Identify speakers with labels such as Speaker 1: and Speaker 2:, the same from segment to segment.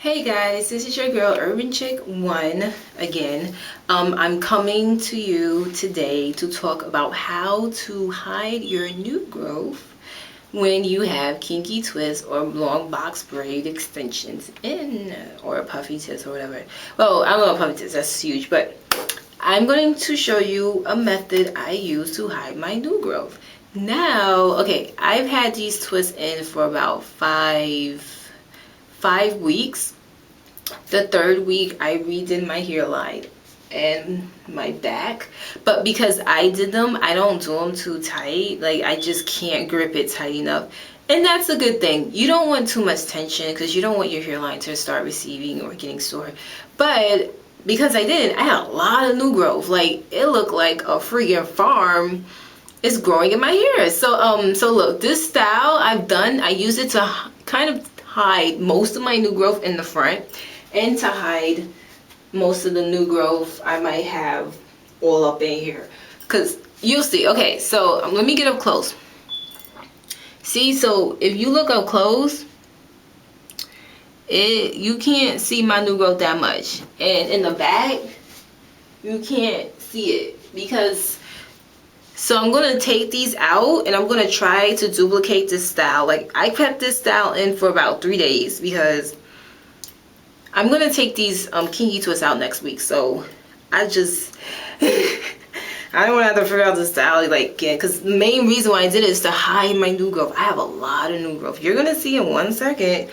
Speaker 1: Hey guys, this is your girl Urban Chick 1 again. I'm coming to you today to talk about how to hide your new growth when you have kinky twists or long box braid extensions in, or puffy tits or whatever. Well, I don't know puffy tits, that's huge, but I'm going to show you a method I use to hide my new growth. Now, okay, I've had these twists in for about five weeks. The third week I redid my hairline and my back, but because I did them, I don't do them too tight. Like, I just can't grip it tight enough, and that's a good thing. You don't want too much tension because you don't want your hairline to start receiving or getting sore. But because I didn't, I had a lot of new growth. Like, it looked like a freaking farm is growing in my hair. So look, this style I use it to kind of hide most of my new growth in the front, and to hide most of the new growth I might have all up in here, because you'll see. Okay, so let me get up close. See, so if you look up close, you can't see my new growth that much, and in the back you can't see it because. So I'm going to take these out and I'm going to try to duplicate this style. Like, I kept this style in for about 3 days because I'm going to take these kinky twists out next week. So I just, I don't want to have to figure out the style like again, because the main reason why I did it is to hide my new growth. I have a lot of new growth. You're going to see in 1 second.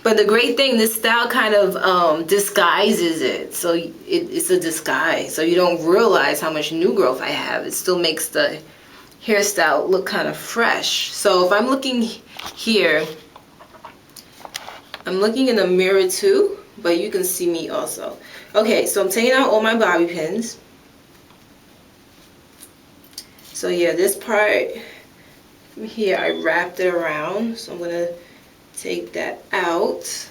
Speaker 1: But the great thing, this style kind of disguises it. So it's a disguise. So you don't realize how much new growth I have. It still makes the hairstyle look kind of fresh. So if I'm looking here, I'm looking in the mirror too, but you can see me also. Okay, so I'm taking out all my bobby pins. So yeah, this part here, I wrapped it around. So I'm going to take that out.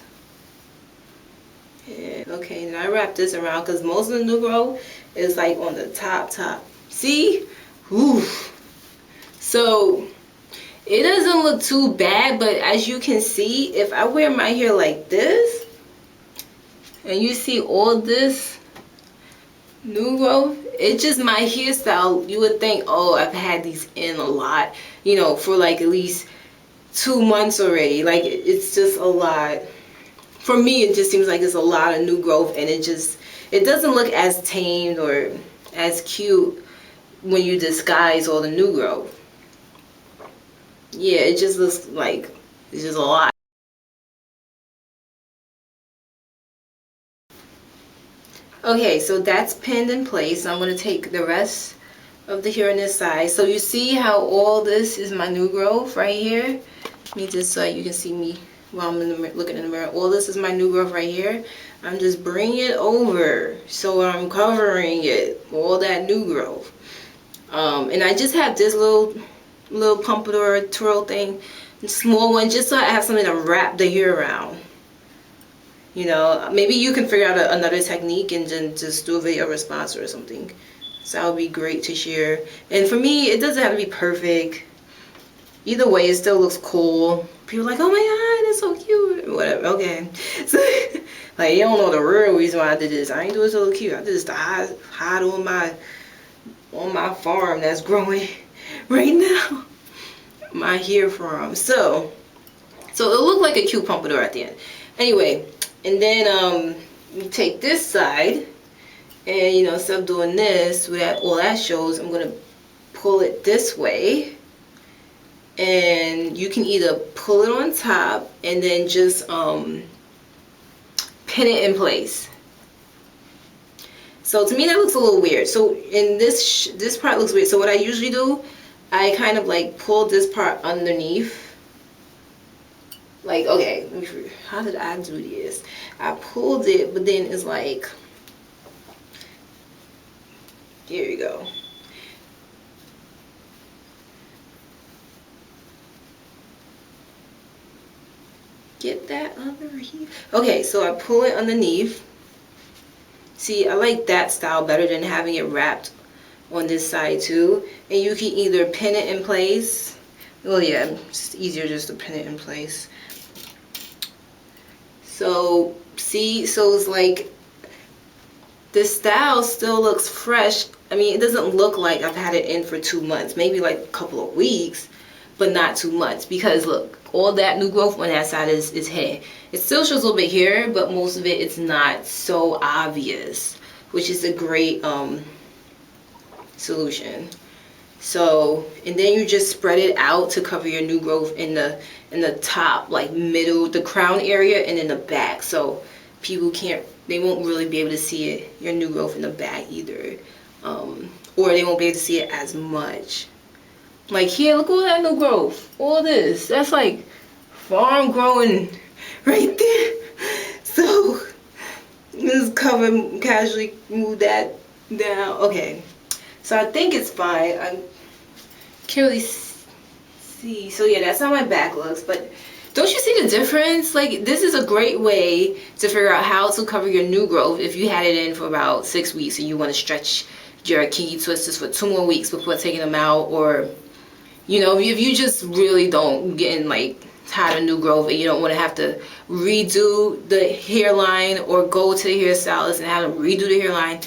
Speaker 1: And okay, now I wrap this around because most of the new growth is like on the top. See? Oof. So it doesn't look too bad, but as you can see, if I wear my hair like this and you see all this new growth, it's just my hairstyle. You would think, oh, I've had these in a lot, you know, for like at least 2 months already. Like, it's just a lot. For me, it just seems like it's a lot of new growth, and it doesn't look as tamed or as cute when you disguise all the new growth. Yeah, it just looks like it's just a lot. Okay, so that's pinned in place. I'm going to take the rest of the hair on this side. So you see how all this is my new growth right here? Let me just so you can see me while I'm in the mirror, looking in the mirror. All this is my new growth right here. I'm just bringing it over, so I'm covering it, all that new growth. And I just have this little pompadour twirl thing, small one, just so I have something to wrap the hair around. You know, maybe you can figure out another technique and then just do a video response or something. So that would be great to share. And for me, it doesn't have to be perfect. Either way, it still looks cool. People are like, oh my god, that's so cute. Whatever, okay. So, like, you don't know the real reason why I did this. I ain't do it to look cute. I did this to hide on my farm that's growing right now. My hair farm. So it looked like a cute pompadour at the end. Anyway, and then you take this side, and you know, instead of doing this, all that shows, I'm gonna pull it this way. And you can either pull it on top and then just pin it in place. So to me that looks a little weird. So in this part looks weird. So what I usually do, I kind of like pull this part underneath. Like, okay, how did I do this? I pulled it, but then it's like, here you go. Get that under here. Okay, so I pull it underneath. See, I like that style better than having it wrapped on this side too. And you can either pin it in place. Well, yeah, it's easier just to pin it in place. So See, so it's like this style still looks fresh. I mean, it doesn't look like I've had it in for 2 months, maybe like a couple of weeks, but not 2 months, because look, all that new growth on that side is hair. It still shows a little bit here, but most of it, it's not so obvious, which is a great solution. So, and then you just spread it out to cover your new growth in the top, like middle, the crown area, and in the back. So people they won't really be able to see it, your new growth in the back either. Or they won't be able to see it as much. Like here, look all that new growth. All this. That's like farm growing right there. So just cover, casually move that down. Okay. So I think it's fine. I can't really see. So yeah, that's how my back looks. But don't you see the difference? Like, this is a great way to figure out how to cover your new growth if you had it in for about 6 weeks and you want to stretch your Kinky Twisters for 2 more weeks before taking them out. Or, you know, if you just really don't get in, like, tired of new growth and you don't want to have to redo the hairline or go to the hairstylist and have them redo the hairline,